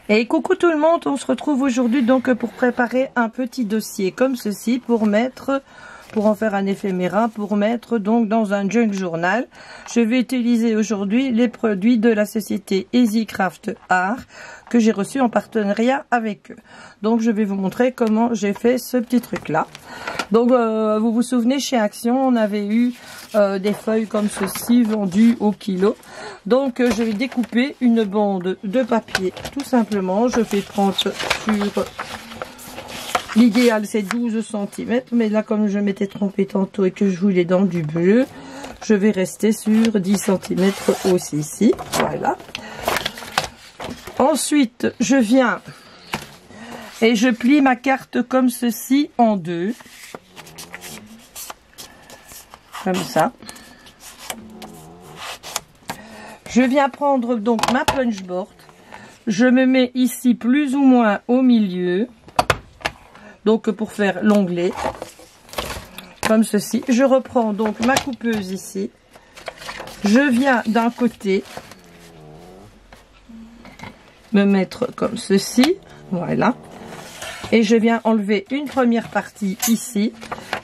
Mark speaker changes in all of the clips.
Speaker 1: Et coucou tout le monde, on se retrouve aujourd'hui donc pour préparer un petit dossier comme ceci pour en faire un éphéméra, pour mettre donc dans un junk journal. Je vais utiliser aujourd'hui les produits de la société EasyCraft Art que j'ai reçu en partenariat avec eux. Donc je vais vous montrer comment j'ai fait ce petit truc là. Donc vous vous souvenez, chez Action on avait eu des feuilles comme ceci vendues au kilo. Donc je vais découper une bande de papier tout simplement. Je vais prendre sur... L'idéal c'est 12 cm, mais là comme je m'étais trompée tantôt et que je voulais dans du bleu, je vais rester sur 10 cm aussi ici. Voilà. Ensuite je viens et je plie ma carte comme ceci en deux. Comme ça. Je viens prendre donc ma punchboard. Je me mets ici plus ou moins au milieu. Donc pour faire l'onglet. Comme ceci. Je reprends donc ma coupeuse ici. Je viens d'un côté. Me mettre comme ceci. Voilà. Et je viens enlever une première partie ici.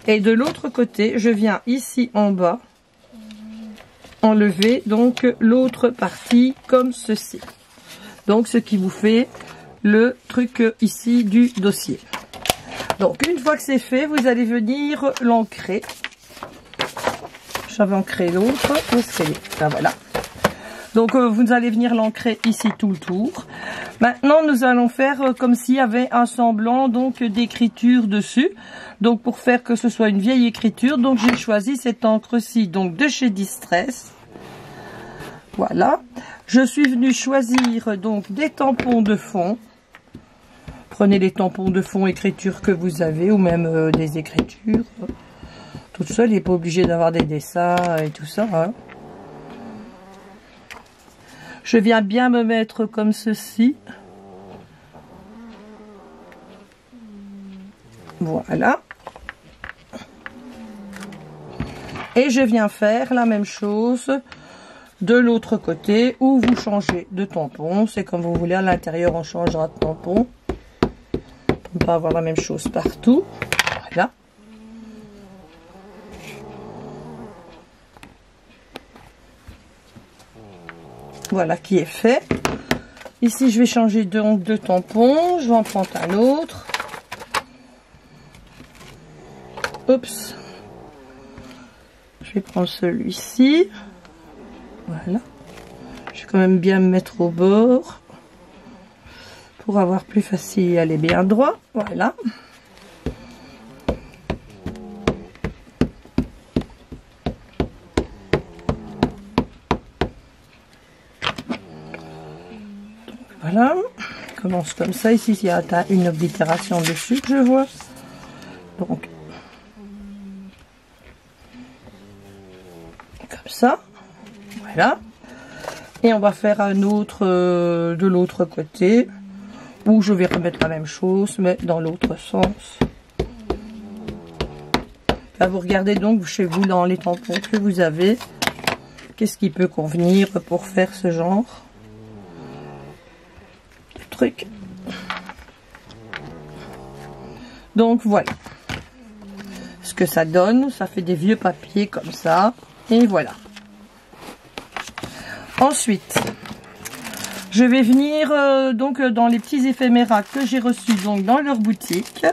Speaker 1: Et de l'autre côté, je viens ici en bas. Enlever donc l'autre partie comme ceci. Donc ce qui vous fait le truc ici du dossier. Donc une fois que c'est fait, vous allez venir l'ancrer. J'avais ancré l'autre. Où est-ce qu'elle est? Là, voilà. Donc vous allez venir l'ancrer ici tout le tour. Maintenant nous allons faire comme s'il y avait un semblant donc d'écriture dessus. Donc pour faire que ce soit une vieille écriture, donc j'ai choisi cette encre-ci donc de chez Distress. Voilà. Je suis venue choisir donc des tampons de fond. Prenez les tampons de fond écriture que vous avez ou même des écritures. Toute seule, il n'est pas obligé d'avoir des dessins et tout ça. Hein. Je viens bien me mettre comme ceci. Voilà. Et je viens faire la même chose de l'autre côté où vous changez de tampon. C'est comme vous voulez. À l'intérieur, on changera de tampon. Pour ne pas avoir la même chose partout. Voilà. Voilà qui est fait. Ici, je vais changer donc de tampon. Je vais en prendre un autre. Oups. Je vais prendre celui-ci. Voilà. Je vais quand même bien me mettre au bord. Pour avoir plus facile, aller bien droit. Voilà. Voilà, on commence comme ça. Ici, il y a une oblitération dessus que je vois. Donc, comme ça. Voilà. Et on va faire un autre de l'autre côté. Où je vais remettre la même chose, mais dans l'autre sens. Là, vous regardez donc chez vous dans les tampons que vous avez. Qu'est-ce qui peut convenir pour faire ce genre truc. Donc voilà ce que ça donne. Ça fait des vieux papiers comme ça et voilà. Ensuite je vais venir donc dans les petits éphéméras que j'ai reçus donc dans leur boutique.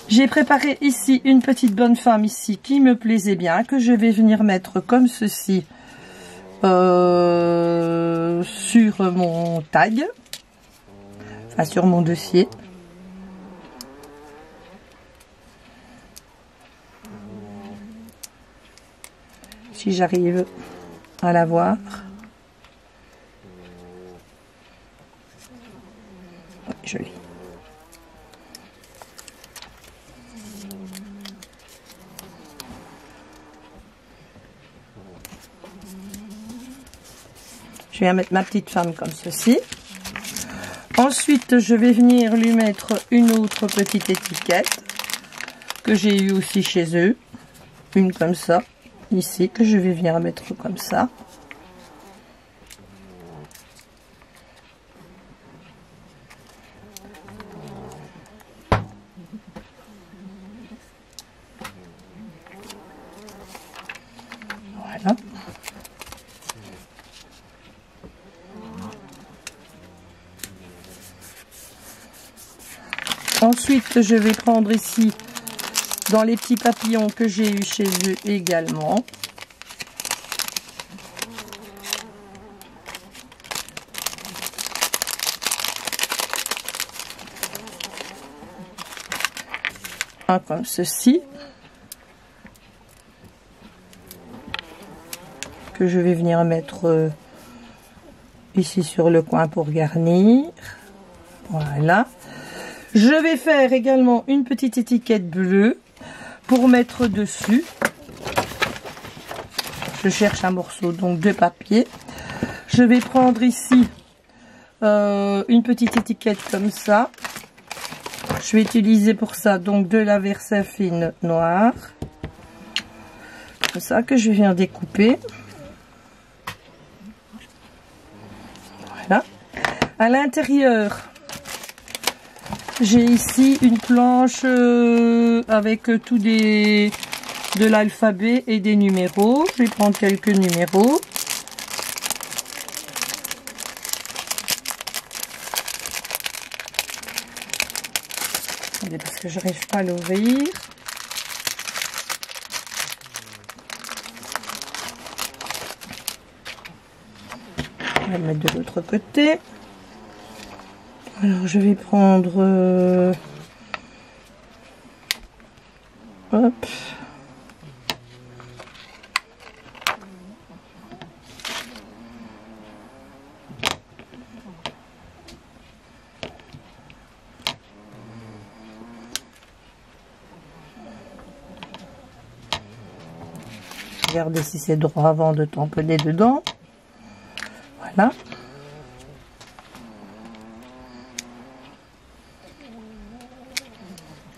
Speaker 1: J'ai préparé ici une petite bonne femme ici qui me plaisait bien, que je vais venir mettre comme ceci sur mon tag, enfin sur mon dossier. Si j'arrive à la voir. Ouais, joli. Je vais mettre ma petite femme comme ceci. Ensuite, je vais venir lui mettre une autre petite étiquette que j'ai eue aussi chez eux. Une comme ça, ici, que je vais venir mettre comme ça. Ensuite, je vais prendre ici, dans les petits papillons que j'ai eu chez eux également. Un comme ceci. Que je vais venir mettre ici sur le coin pour garnir. Voilà. Je vais faire également une petite étiquette bleue pour mettre dessus. Je cherche un morceau donc de papier. Je vais prendre ici une petite étiquette comme ça. Je vais utiliser pour ça donc de la Versafine noire. C'est ça que je viens découper. Voilà. À l'intérieur, j'ai ici une planche avec tout de l'alphabet et des numéros. Je vais prendre quelques numéros. Attendez, parce que je n'arrive pas à l'ouvrir. On va le mettre de l'autre côté. Alors je vais prendre hop. Regardez si c'est droit avant de tamponner dedans. Voilà.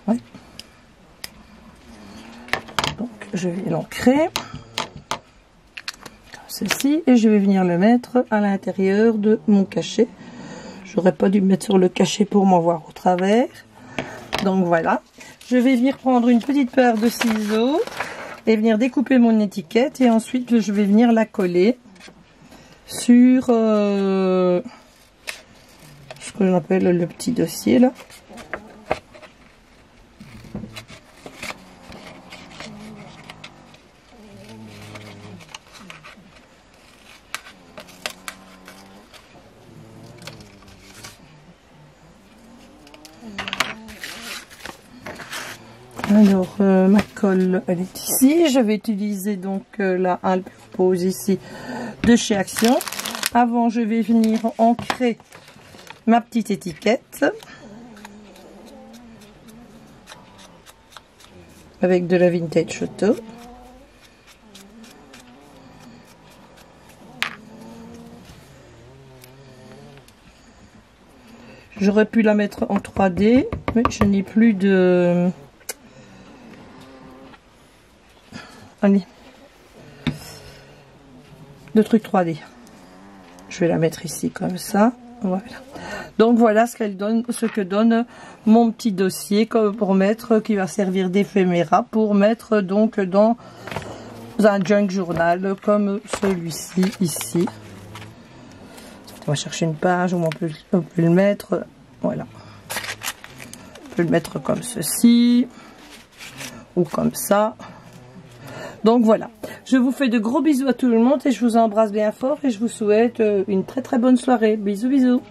Speaker 1: Oui. Donc je vais l'ancrer comme ceci et je vais venir le mettre à l'intérieur de mon cachet. J'aurais pas dû me mettre sur le cachet pour m'en voir au travers. Donc voilà. Je vais venir prendre une petite paire de ciseaux et venir découper mon étiquette et ensuite je vais venir la coller sur ce que l'on appelle le petit dossier là. Alors ma colle elle est ici, je vais utiliser donc la Alp Pose ici de chez Action. Avant je vais venir ancrer ma petite étiquette avec de la Vintage Photo. J'aurais pu la mettre en 3D mais je n'ai plus de... Allez, le truc 3D. Je vais la mettre ici comme ça. Voilà. Donc voilà ce qu'elle donne, ce que donne mon petit dossier pour mettre, qui va servir d'éphéméra pour mettre donc dans un junk journal comme celui-ci ici. On va chercher une page où on peut le mettre. Voilà. On peut le mettre comme ceci ou comme ça. Donc voilà, je vous fais de gros bisous à tout le monde et je vous embrasse bien fort et je vous souhaite une très très bonne soirée. Bisous bisous.